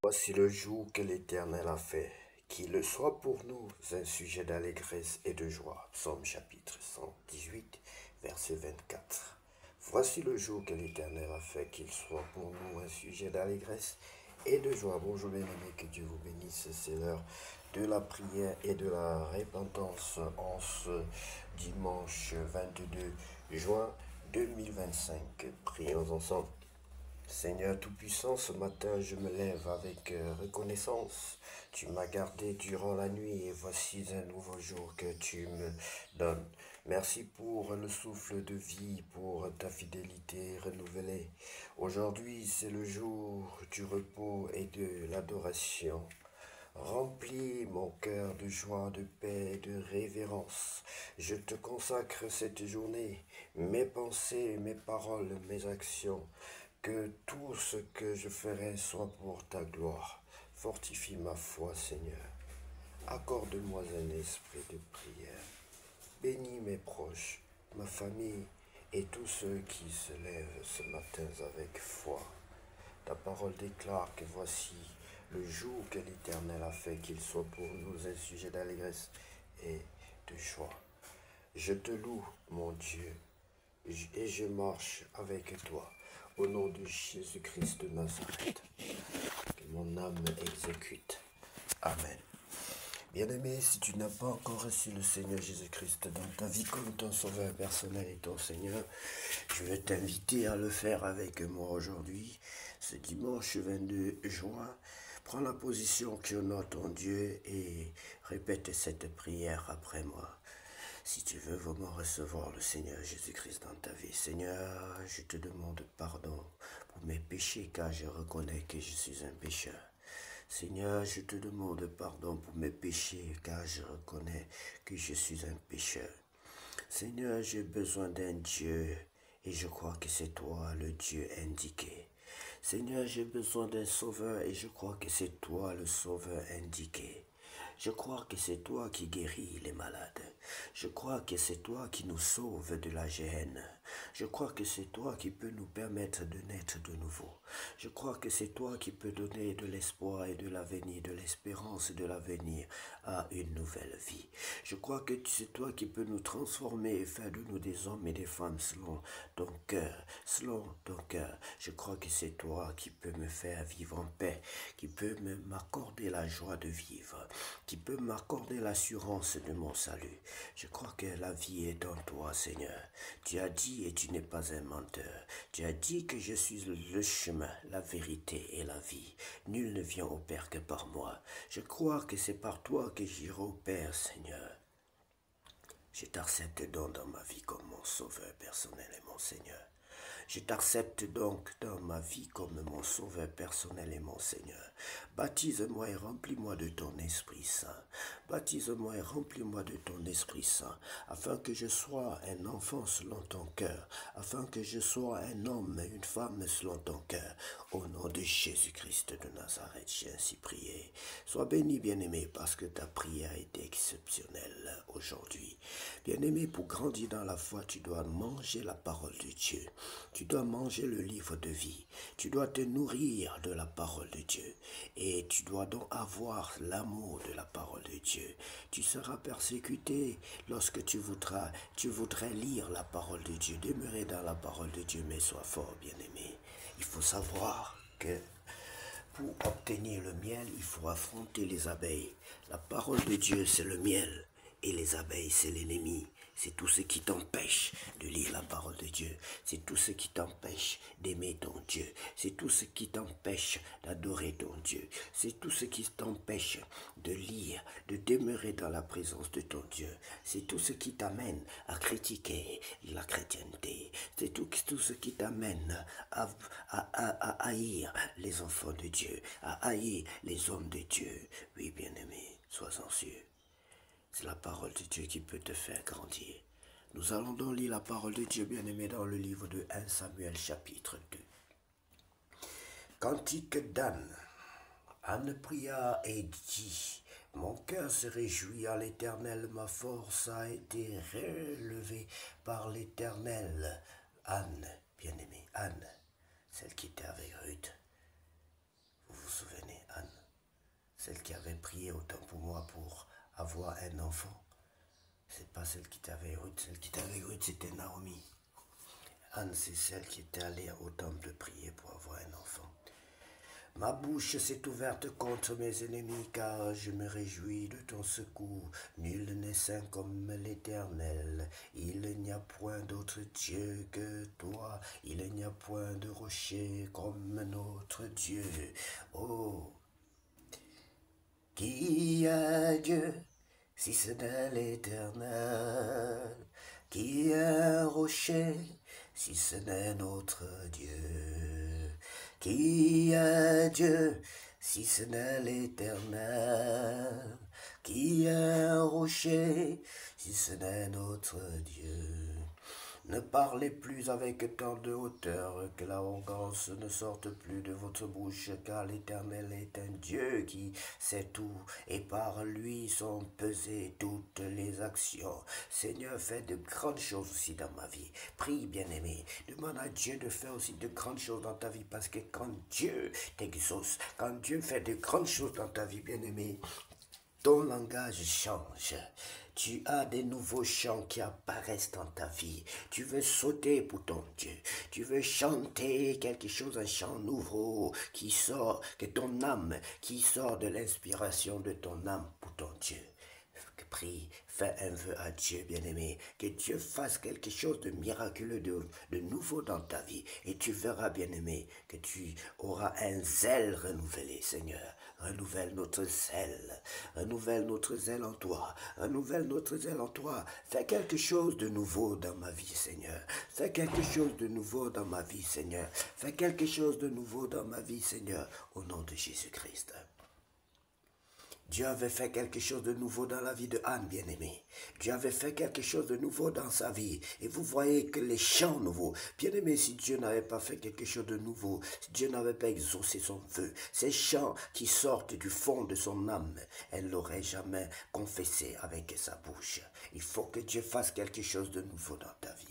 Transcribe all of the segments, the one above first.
Voici le jour que l'Éternel a fait, qu'il soit pour nous un sujet d'allégresse et de joie. Psaume chapitre 118, verset 24. Voici le jour que l'Éternel a fait, qu'il soit pour nous un sujet d'allégresse et de joie. Bonjour bien-aimés, que Dieu vous bénisse. C'est l'heure de la prière et de la repentance en ce dimanche 22 juin 2025. Prions ensemble. Seigneur Tout-Puissant, ce matin je me lève avec reconnaissance. Tu m'as gardé durant la nuit et voici un nouveau jour que tu me donnes. Merci pour le souffle de vie, pour ta fidélité renouvelée. Aujourd'hui c'est le jour du repos et de l'adoration. Remplis mon cœur de joie, de paix et de révérence. Je te consacre cette journée, mes pensées, mes paroles, mes actions. Que tout ce que je ferai soit pour ta gloire. Fortifie ma foi, Seigneur. Accorde-moi un esprit de prière. Bénis mes proches, ma famille et tous ceux qui se lèvent ce matin avec foi. Ta parole déclare que voici le jour que l'Éternel a fait, qu'il soit pour nous un sujet d'allégresse et de joie. Je te loue, mon Dieu, et je marche avec toi. Au nom de Jésus-Christ de Nazareth, que mon âme exécute. Amen. Bien-aimé, si tu n'as pas encore reçu le Seigneur Jésus-Christ dans ta vie comme ton sauveur personnel et ton Seigneur, je veux t'inviter à le faire avec moi aujourd'hui, ce dimanche 22 juin. Prends la position qui honore ton Dieu et répète cette prière après moi. Si tu veux vraiment recevoir le Seigneur Jésus-Christ dans ta vie, Seigneur, je te demande pardon pour mes péchés car je reconnais que je suis un pécheur. Seigneur, je te demande pardon pour mes péchés car je reconnais que je suis un pécheur. Seigneur, j'ai besoin d'un Dieu et je crois que c'est toi le Dieu indiqué. Seigneur, j'ai besoin d'un sauveur et je crois que c'est toi le sauveur indiqué. Je crois que c'est toi qui guéris les malades. Je crois que c'est toi qui nous sauve de la géhenne. Je crois que c'est toi qui peux nous permettre de naître de nouveau. Je crois que c'est toi qui peux donner de l'espoir et de l'avenir, de l'espérance et de l'avenir à une nouvelle vie. Je crois que c'est toi qui peux nous transformer et faire de nous des hommes et des femmes selon ton cœur, selon ton cœur. Je crois que c'est toi qui peux me faire vivre en paix, qui peut m'accorder la joie de vivre, qui peut m'accorder l'assurance de mon salut. Je crois que la vie est en toi, Seigneur. Tu as dit et tu n'es pas un menteur. Tu as dit que je suis le chemin, la vérité et la vie. Nul ne vient au Père que par moi. Je crois que c'est par toi que j'irai au Père, Seigneur. Je t'accepte donc dans ma vie comme mon sauveur personnel et mon Seigneur. Je t'accepte donc dans ma vie comme mon sauveur personnel et mon Seigneur. Baptise-moi et remplis-moi de ton Esprit Saint. Baptise-moi et remplis-moi de ton Esprit Saint, afin que je sois un enfant selon ton cœur, afin que je sois un homme et une femme selon ton cœur. Au nom de Jésus-Christ de Nazareth, j'ai ainsi prié. Sois béni, bien-aimé, parce que ta prière est exceptionnelle aujourd'hui. Bien-aimé, pour grandir dans la foi, tu dois manger la parole de Dieu. Tu dois manger le livre de vie. Tu dois te nourrir de la parole de Dieu. Et tu dois donc avoir l'amour de la parole de Dieu. Tu seras persécuté lorsque tu voudrais lire la parole de Dieu, demeurer dans la parole de Dieu, mais sois fort, bien-aimé. Il faut savoir que pour obtenir le miel, il faut affronter les abeilles. La parole de Dieu, c'est le miel. Et les abeilles, c'est l'ennemi. C'est tout ce qui t'empêche de lire la parole de Dieu. C'est tout ce qui t'empêche d'aimer ton Dieu. C'est tout ce qui t'empêche d'adorer ton Dieu. C'est tout ce qui t'empêche de lire, de demeurer dans la présence de ton Dieu. C'est tout ce qui t'amène à critiquer la chrétienté. C'est tout ce qui t'amène à haïr les enfants de Dieu, à haïr les hommes de Dieu. Oui, bien-aimé, sois-en sûr. C'est la parole de Dieu qui peut te faire grandir. Nous allons donc lire la parole de Dieu, bien-aimé, dans le livre de 1 Samuel chapitre 2. Cantique d'Anne. Anne pria et dit, « Mon cœur se réjouit à l'Éternel, ma force a été relevée par l'Éternel. » Anne, bien-aimée, Anne, celle qui était avec Ruth. Vous vous souvenez, celle qui avait prié autant pour moi pour avoir un enfant. C'est pas celle qui t'avait Ruth. Celle qui t'avait Ruth, c'était Naomi. Anne, c'est celle qui était allée au temple prier pour avoir un enfant. Ma bouche s'est ouverte contre mes ennemis, car je me réjouis de ton secours. Nul n'est saint comme l'Éternel. Il n'y a point d'autre Dieu que toi. Il n'y a point de rocher comme notre Dieu. Oh, qui est Dieu, si ce n'est l'Éternel? Qui est un rocher, si ce n'est notre Dieu? Qui est Dieu, si ce n'est l'Éternel? Qui est un rocher, si ce n'est notre Dieu? Ne parlez plus avec tant de hauteur, que l'arrogance ne sorte plus de votre bouche, car l'Éternel est un Dieu qui sait tout, et par lui sont pesées toutes les actions. Seigneur, fais de grandes choses aussi dans ma vie. Prie, bien-aimé, demande à Dieu de faire aussi de grandes choses dans ta vie, parce que quand Dieu t'exauce, quand Dieu fait de grandes choses dans ta vie, bien-aimé, ton langage change. Tu as des nouveaux chants qui apparaissent dans ta vie. Tu veux sauter pour ton Dieu. Tu veux chanter quelque chose, un chant nouveau qui sort de ton âme, qui sort de l'inspiration de ton âme pour ton Dieu. Prie, fais un vœu à Dieu, bien-aimé, que Dieu fasse quelque chose de miraculeux, de nouveau dans ta vie. Et tu verras, bien-aimé, que tu auras un zèle renouvelé, Seigneur. Renouvelle notre zèle, renouvelle notre zèle en toi, renouvelle notre zèle en toi. Fais quelque chose de nouveau dans ma vie, Seigneur. Fais quelque chose de nouveau dans ma vie, Seigneur. Fais quelque chose de nouveau dans ma vie, Seigneur, au nom de Jésus-Christ. Dieu avait fait quelque chose de nouveau dans la vie de Anne, bien-aimée. Dieu avait fait quelque chose de nouveau dans sa vie. Et vous voyez que les chants nouveaux, bien-aimé, si Dieu n'avait pas fait quelque chose de nouveau, si Dieu n'avait pas exaucé son vœu, ces chants qui sortent du fond de son âme, elle ne l'aurait jamais confessé avec sa bouche. Il faut que Dieu fasse quelque chose de nouveau dans ta vie.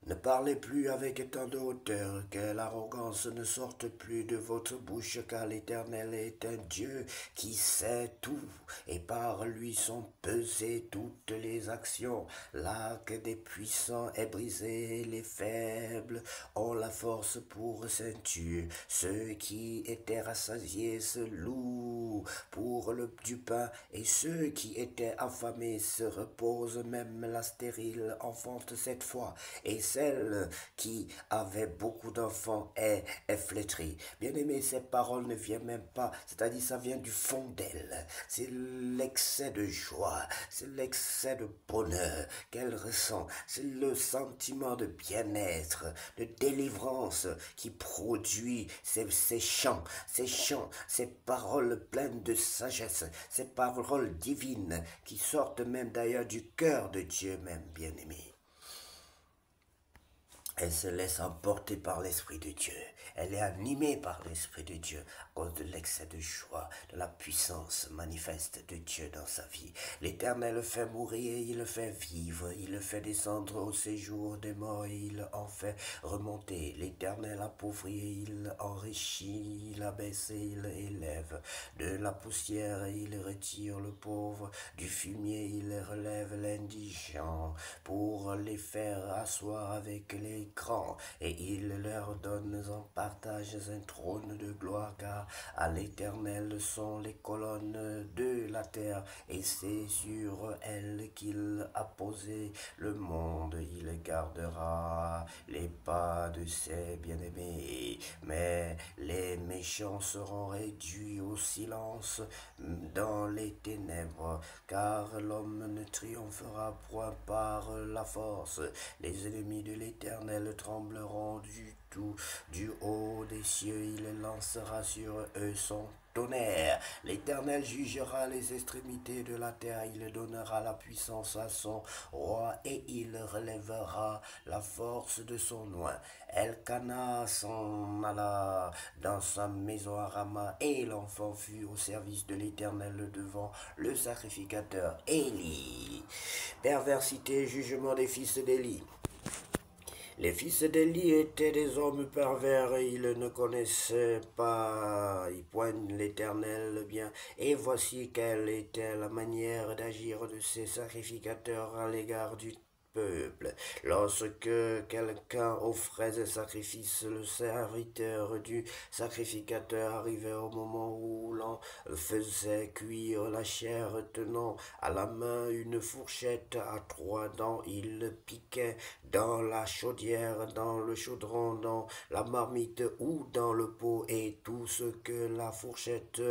Ne parlez plus avec tant de hauteur, que l'arrogance ne sorte plus de votre bouche, car l'Éternel est un Dieu qui sait tout, et par lui sont pesées toutes les actions. L'arc des puissants est brisé, les faibles ont la force pour ceinture. Ceux qui étaient rassasiés se louent pour du pain, et ceux qui étaient affamés se reposent. Même la stérile enfante cette fois, et celle qui avait beaucoup d'enfants est flétrie. Bien-aimé, ces paroles ne viennent même pas, c'est-à-dire ça vient du fond d'elle. C'est l'excès de joie, c'est l'excès de bonheur qu'elle ressent. C'est le sentiment de bien-être, de délivrance qui produit ces chants, ces paroles pleines de sagesse, ces paroles divines qui sortent même d'ailleurs du cœur de Dieu même, bien-aimé. Elle se laisse emporter par l'Esprit de Dieu. Elle est animée par l'Esprit de Dieu à cause de l'excès de joie, de la puissance manifeste de Dieu dans sa vie. L'Éternel le fait mourir, il le fait vivre, il le fait descendre au séjour des morts, il en fait remonter. L'Éternel appauvrit, il enrichit, il abaisse, il élève. De la poussière, il retire le pauvre, du fumier, il relève l'indigent, pour les faire asseoir avec les grands, et il leur donne en partage un trône de gloire, car à l'Éternel sont les colonnes de la terre, et c'est sur elles qu'il a posé le monde. Il gardera les pas de ses bien-aimés, mais les méchants seront réduits au silence dans les ténèbres, car l'homme ne triomphera point par la force. Les ennemis de l'Éternel trembleront du haut des cieux, il lancera sur eux son tonnerre. L'Éternel jugera les extrémités de la terre, il donnera la puissance à son roi, et il relèvera la force de son oint. Elkana s'en alla dans sa maison à Rama, et l'enfant fut au service de l'Éternel devant le sacrificateur Élie. Perversité, jugement des fils d'Élie. Les fils d'Élie étaient des hommes pervers, et ils ne connaissaient pas il poigne l'Éternel bien. Et voici quelle était la manière d'agir de ces sacrificateurs à l'égard du peuple. Lorsque quelqu'un offrait un sacrifice, le serviteur du sacrificateur arrivait au moment où l'on faisait cuire la chair, tenant à la main une fourchette à 3 dents. Il piquait dans la chaudière, dans le chaudron, dans la marmite ou dans le pot, et tout ce que la fourchette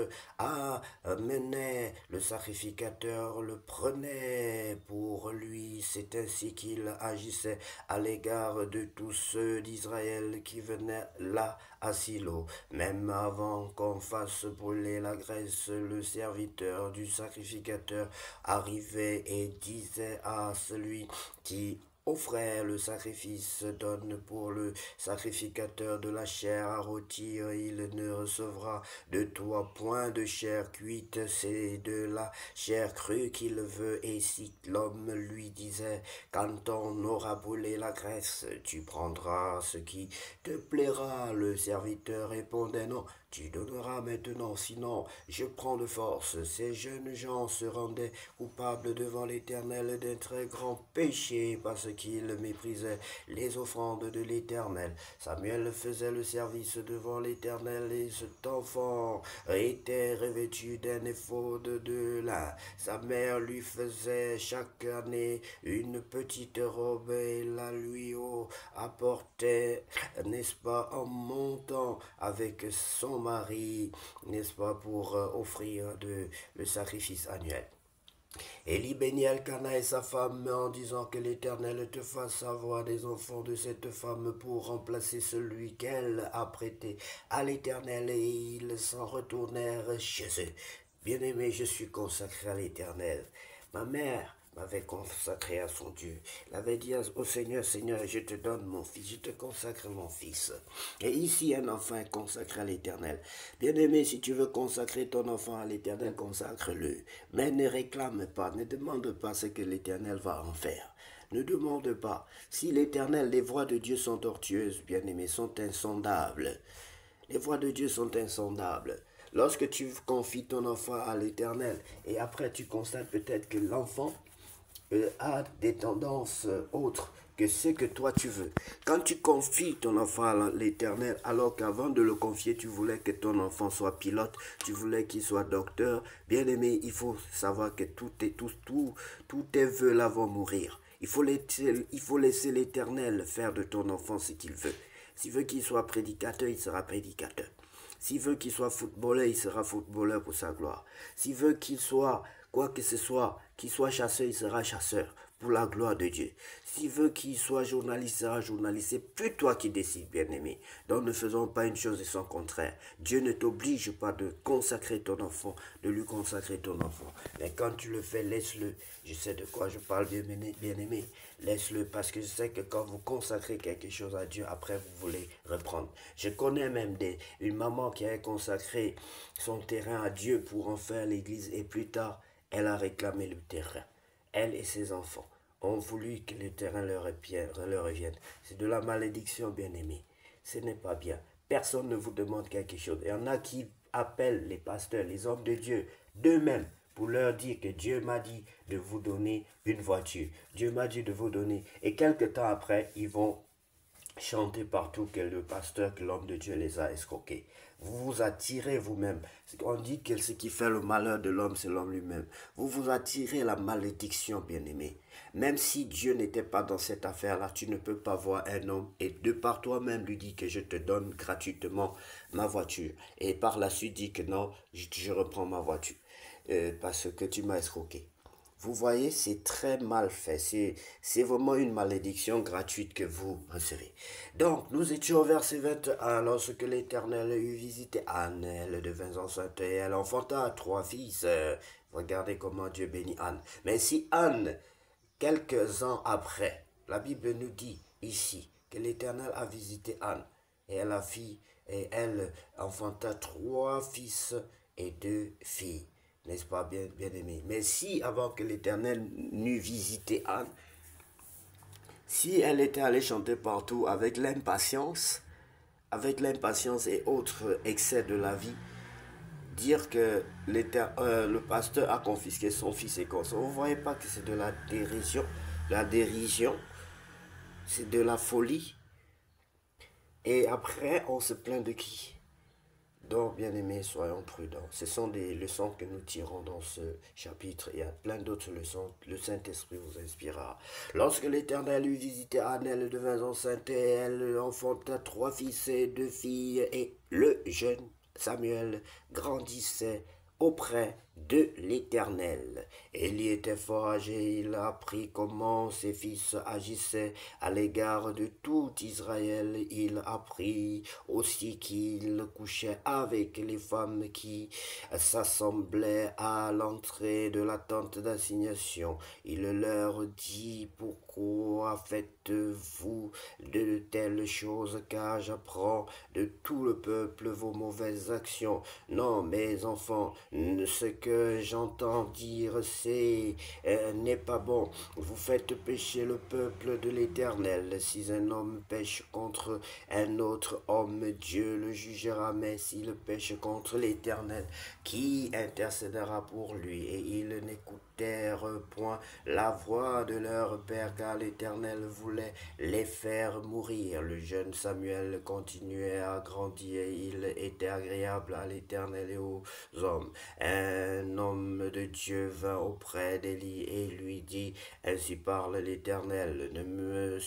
amenait, le sacrificateur le prenait pour lui. C'est ainsi qu'il agissait à l'égard de tous ceux d'Israël qui venaient là à Silo. Même avant qu'on fasse brûler la graisse, le serviteur du sacrificateur arrivait et disait à celui qui offrait le sacrifice: donne pour le sacrificateur de la chair à rôtir. Il ne recevra de toi point de chair cuite, c'est de la chair crue qu'il veut. Et si l'homme lui disait: quand on aura brûlé la graisse, tu prendras ce qui te plaira, le serviteur répondait: non, tu donneras maintenant, sinon je prends de force. Ces jeunes gens se rendaient coupables devant l'Éternel d'un très grand péché, parce qu'ils méprisaient les offrandes de l'Éternel. Samuel faisait le service devant l'Éternel, et cet enfant était revêtu d'un éphod de lin. Sa mère lui faisait chaque année une petite robe et la lui apportait, n'est-ce pas, en montant avec son mari, n'est-ce pas, pour offrir le sacrifice annuel. Élie bénit Elkana et sa femme en disant: que l'Éternel te fasse avoir des enfants de cette femme pour remplacer celui qu'elle a prêté à l'Éternel. Et ils s'en retournèrent chez eux. Bien-aimé, je suis consacré à l'Éternel. Ma mère m'avait consacré à son Dieu. Elle avait dit au Seigneur: Seigneur, je te donne mon fils, je te consacre mon fils. Et ici, un enfant est consacré à l'Éternel. Bien-aimé, si tu veux consacrer ton enfant à l'Éternel, consacre-le. Mais ne réclame pas, ne demande pas ce que l'Éternel va en faire. Ne demande pas. Si l'Éternel, les voies de Dieu sont tortueuses, bien-aimé, sont insondables. Les voies de Dieu sont insondables. Lorsque tu confies ton enfant à l'Éternel et après tu constates peut-être que l'enfant a des tendances autres que ce que toi tu veux. Quand tu confies ton enfant à l'Éternel, alors qu'avant de le confier, tu voulais que ton enfant soit pilote, tu voulais qu'il soit docteur, bien aimé, il faut savoir que tous tes vœux là vont mourir. Il faut laisser l'Éternel faire de ton enfant ce qu'il veut. S'il veut qu'il soit prédicateur, il sera prédicateur. S'il veut qu'il soit footballeur, il sera footballeur pour sa gloire. S'il veut qu'il soit quoi que ce soit, qu'il soit chasseur, il sera chasseur pour la gloire de Dieu. S'il veut qu'il soit journaliste, il sera journaliste. C'est plus toi qui décides, bien-aimé. Donc ne faisons pas une chose et son contraire. Dieu ne t'oblige pas de consacrer ton enfant, de lui consacrer ton enfant. Mais quand tu le fais, laisse-le. Je sais de quoi je parle, bien-aimé. Laisse-le, parce que je sais que quand vous consacrez quelque chose à Dieu, après vous voulez reprendre. Je connais même une maman qui a consacré son terrain à Dieu pour en faire l'église, et plus tard, elle a réclamé le terrain. Elle et ses enfants ont voulu que le terrain leur revienne. C'est de la malédiction, bien-aimé. Ce n'est pas bien. Personne ne vous demande quelque chose. Il y en a qui appellent les pasteurs, les hommes de Dieu, d'eux-mêmes, pour leur dire que Dieu m'a dit de vous donner une voiture. Dieu m'a dit de vous donner. Et quelque temps après, ils vont chanter partout que le pasteur, que l'homme de Dieu les a escroqués. Vous vous attirez vous-même. On dit que ce qui fait le malheur de l'homme, c'est l'homme lui-même. Vous vous attirez la malédiction, bien-aimé. Même si Dieu n'était pas dans cette affaire-là, tu ne peux pas voir un homme et de par toi-même lui dire que je te donne gratuitement ma voiture. Et par la suite dit que non, je reprends ma voiture parce que tu m'as escroqué. Vous voyez, c'est très mal fait. C'est vraiment une malédiction gratuite que vous recevez. Donc, nous étions au verset 21. Lorsque l'Éternel eut visité Anne, elle devint enceinte et elle enfanta 3 fils. Regardez comment Dieu bénit Anne. Mais si Anne, quelques ans après, la Bible nous dit ici que l'Éternel a visité Anne et elle enfanta 3 fils et 2 filles. N'est-ce pas, bien aimé? Mais si, avant que l'Éternel n'eût visité Anne, si elle était allée chanter partout avec l'impatience et autres excès de la vie, dire que le pasteur a confisqué son fils et comme ça. Vous ne voyez pas que c'est de la dérision, c'est de la folie. Et après, on se plaint de qui? Donc, bien-aimés, soyons prudents. Ce sont des leçons que nous tirons dans ce chapitre. Il y a plein d'autres leçons. Le Saint-Esprit vous inspirera. Lorsque l'Éternel eut visité Anne, elle devint enceinte et elle enfanta 3 fils et 2 filles. Et le jeune Samuel grandissait auprès de l'Éternel. Élie était fort âgé, il apprit comment ses fils agissaient à l'égard de tout Israël. Il apprit aussi qu'il couchait avec les femmes qui s'assemblaient à l'entrée de la tente d'assignation. Il leur dit: pourquoi faites-vous de telles choses, car j'apprends de tout le peuple vos mauvaises actions. Non, mes enfants, ce que j'entends dire, n'est pas bon. Vous faites pécher le peuple de l'Éternel. Si un homme pêche contre un autre homme, Dieu le jugera, mais s'il pêche contre l'Éternel, qui intercédera pour lui? Et ils n'écoutèrent point la voix de leur père, car l'Éternel voulait les faire mourir. Le jeune Samuel continuait à grandir, et il était agréable à l'Éternel et aux hommes. Un homme de Dieu vint auprès d'Élie et lui dit: ainsi parle l'Éternel, ne me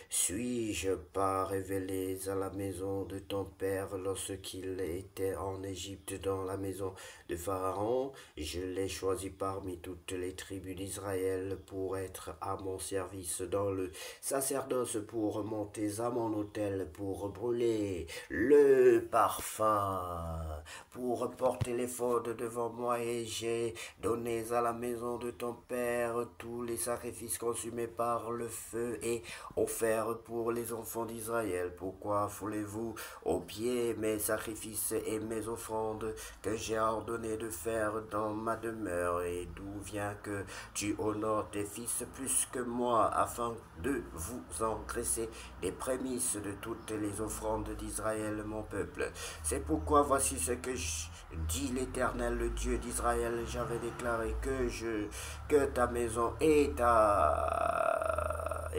suis-je pas révélé à la maison de ton père lorsqu'il était en Égypte dans la maison de Pharaon? Je l'ai choisi parmi toutes les tribus d'Israël pour être à mon service dans le sacerdoce, pour monter à mon autel, pour brûler le parfum, pour porter l'éphod devant moi, et j'ai donné à la maison de ton père tous les sacrifices consumés par le feu et offerts pour les enfants d'Israël. Pourquoi foulez-vous aux pieds mes sacrifices et mes offrandes que j'ai ordonné de faire dans ma demeure? Et d'où vient que tu honores tes fils plus que moi, afin de vous engraisser des prémices de toutes les offrandes d'Israël, mon peuple? C'est pourquoi voici ce que dit l'Éternel, le Dieu d'Israël: j'avais déclaré que ta maison et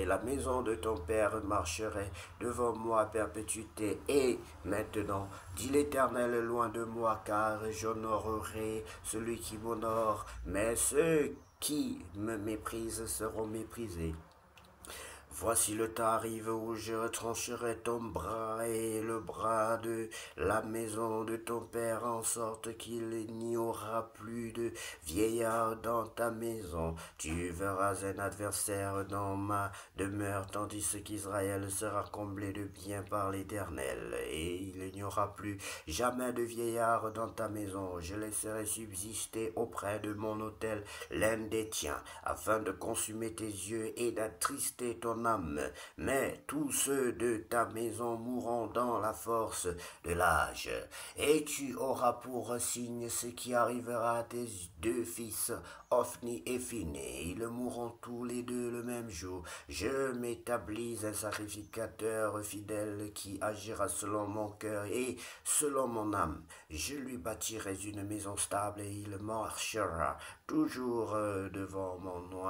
la maison de ton père marcheraient devant moi à perpétuité. Et maintenant, dit l'Éternel, loin de moi, car j'honorerai celui qui m'honore, mais ceux qui me méprisent seront méprisés. Voici le temps arrive où je retrancherai ton bras et le bras de la maison de ton père, en sorte qu'il n'y aura plus de vieillard dans ta maison. Tu verras un adversaire dans ma demeure, tandis qu'Israël sera comblé de bien par l'Éternel. Et il n'y aura plus jamais de vieillard dans ta maison. Je laisserai subsister auprès de mon autel l'un des tiens, afin de consumer tes yeux et d'attrister ton âme. Mais tous ceux de ta maison mourront dans la force de l'âge. Et tu auras pour signe ce qui arrivera à tes 2 fils, Ophni et Phiné. Ils mourront tous les 2 le même jour. Je m'établis un sacrificateur fidèle qui agira selon mon cœur et selon mon âme. Je lui bâtirai une maison stable et il marchera toujours devant mon nom,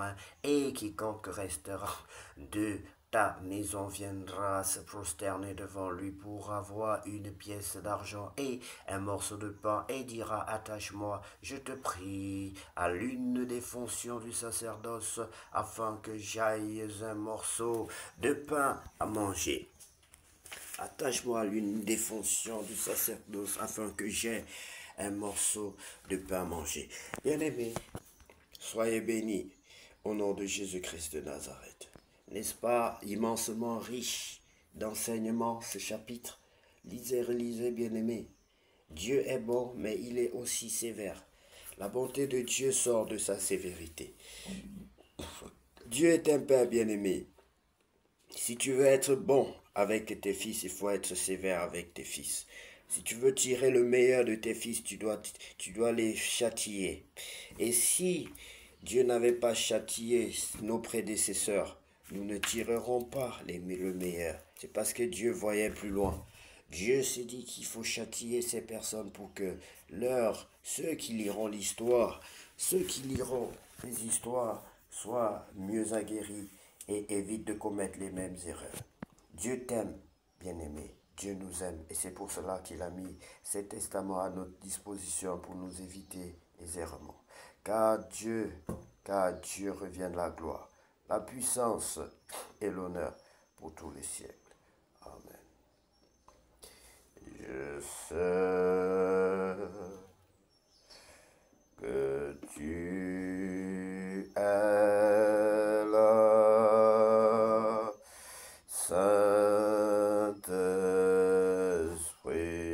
et quiconque restera de ta maison viendra se prosterner devant lui pour avoir une pièce d'argent et un morceau de pain, et dira: attache-moi, je te prie, à l'une des fonctions du sacerdoce, afin que j'aille un morceau de pain à manger. Attache-moi à l'une des fonctions du sacerdoce, afin que j'aie un morceau de pain à manger. Bien-aimés, soyez bénis au nom de Jésus-Christ de Nazareth. N'est-ce pas immensement riche d'enseignements ce chapitre? Lisez, relisez, bien-aimés. Dieu est bon, mais il est aussi sévère. La bonté de Dieu sort de sa sévérité. Dieu est un Père bien-aimé. Si tu veux être bon avec tes fils, il faut être sévère avec tes fils. Si tu veux tirer le meilleur de tes fils, tu dois les châtier. Et si Dieu n'avait pas châtié nos prédécesseurs, nous ne tirerons pas le meilleur. C'est parce que Dieu voyait plus loin. Dieu s'est dit qu'il faut châtier ces personnes pour que ceux qui liront l'histoire, ceux qui liront les histoires soient mieux aguerris et évitent de commettre les mêmes erreurs. Dieu t'aime, bien-aimé. Dieu nous aime et c'est pour cela qu'il a mis cet testament à notre disposition pour nous éviter les errements. Car Dieu revient de la gloire, la puissance et l'honneur pour tous les siècles. Amen. Je sais que tu es là, Saint-Esprit.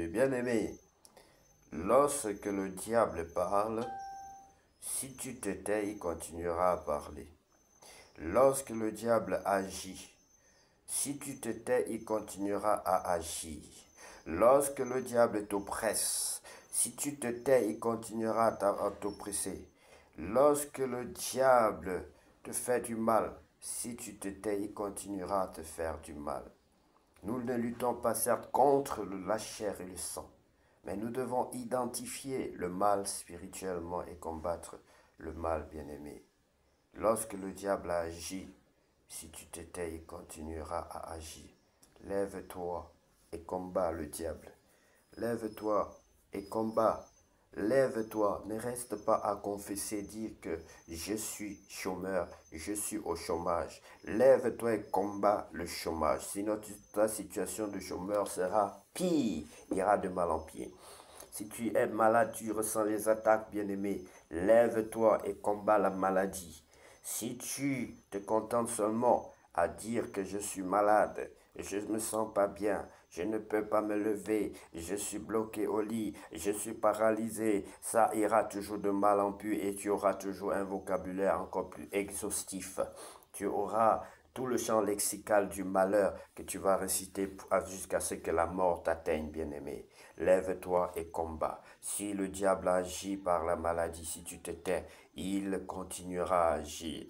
Bien-aimé, lorsque le diable parle, si tu te tais, il continuera à parler. Lorsque le diable agit, si tu te tais, il continuera à agir. Lorsque le diable t'oppresse, si tu te tais, il continuera à t'oppresser. Lorsque le diable te fait du mal, si tu te tais, il continuera à te faire du mal. Nous ne luttons pas certes contre la chair et le sang, mais nous devons identifier le mal spirituellement et combattre le mal bien-aimé. Lorsque le diable agit, si tu te tais, il continuera à agir. Lève-toi et combats le diable. Lève-toi et combats. Lève-toi, ne reste pas à confesser, dire que je suis chômeur, je suis au chômage. Lève-toi et combats le chômage. Sinon, ta situation de chômeur sera pire, ira de mal en pire. Si tu es malade, tu ressens les attaques, bien-aimé. Lève-toi et combats la maladie. Si tu te contentes seulement à dire que je suis malade, je ne me sens pas bien, je ne peux pas me lever, je suis bloqué au lit, je suis paralysé, ça ira toujours de mal en pis et tu auras toujours un vocabulaire encore plus exhaustif. Tu auras tout le champ lexical du malheur que tu vas réciter jusqu'à ce que la mort t'atteigne, bien-aimé. Lève-toi et combat. Si le diable agit par la maladie, si tu te tais, il continuera à agir.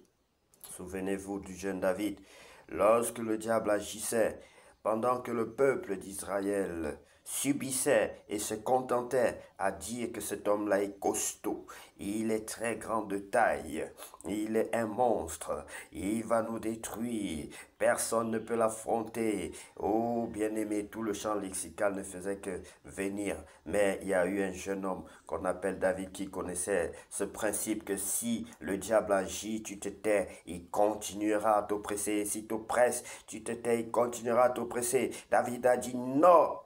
Souvenez-vous du jeune David. Lorsque le diable agissait, pendant que le peuple d'Israël subissait et se contentait à dire que cet homme-là est costaud, il est très grand de taille, il est un monstre, il va nous détruire, personne ne peut l'affronter. Oh bien-aimé, tout le champ lexical ne faisait que venir, mais il y a eu un jeune homme qu'on appelle David qui connaissait ce principe que si le diable agit, tu te tais, il continuera à t'oppresser. Si t'oppresse, tu te tais, il continuera à t'oppresser. David a dit non.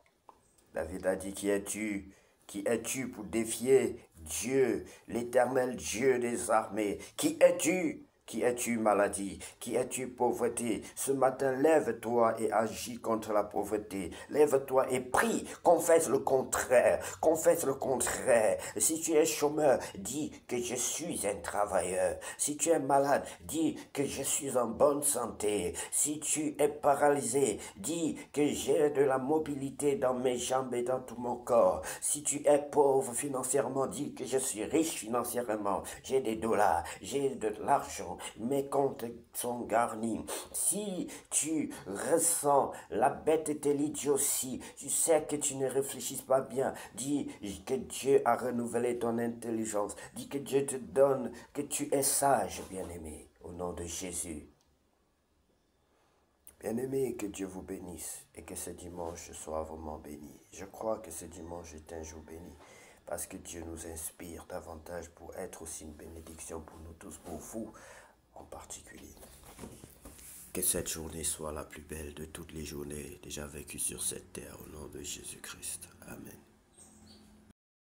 David a dit, qui es-tu? Qui es-tu pour défier Dieu, l'éternel Dieu des armées? Qui es-tu? Qui es-tu, maladie? Qui es-tu, pauvreté? Ce matin, lève-toi et agis contre la pauvreté. Lève-toi et prie. Confesse le contraire. Confesse le contraire. Si tu es chômeur, dis que je suis un travailleur. Si tu es malade, dis que je suis en bonne santé. Si tu es paralysé, dis que j'ai de la mobilité dans mes jambes et dans tout mon corps. Si tu es pauvre financièrement, dis que je suis riche financièrement. J'ai des dollars, j'ai de l'argent. Mes comptes sont garnis. Si tu ressens la bête et l'idiotie, tu sais que tu ne réfléchis pas bien, dis que Dieu a renouvelé ton intelligence. Dis que Dieu te donne, que tu es sage, bien-aimé, au nom de Jésus. Bien-aimé, que Dieu vous bénisse et que ce dimanche soit vraiment béni. Je crois que ce dimanche est un jour béni parce que Dieu nous inspire davantage pour être aussi une bénédiction pour nous tous, pour vous en particulier. Que cette journée soit la plus belle de toutes les journées déjà vécues sur cette terre au nom de Jésus-Christ. Amen.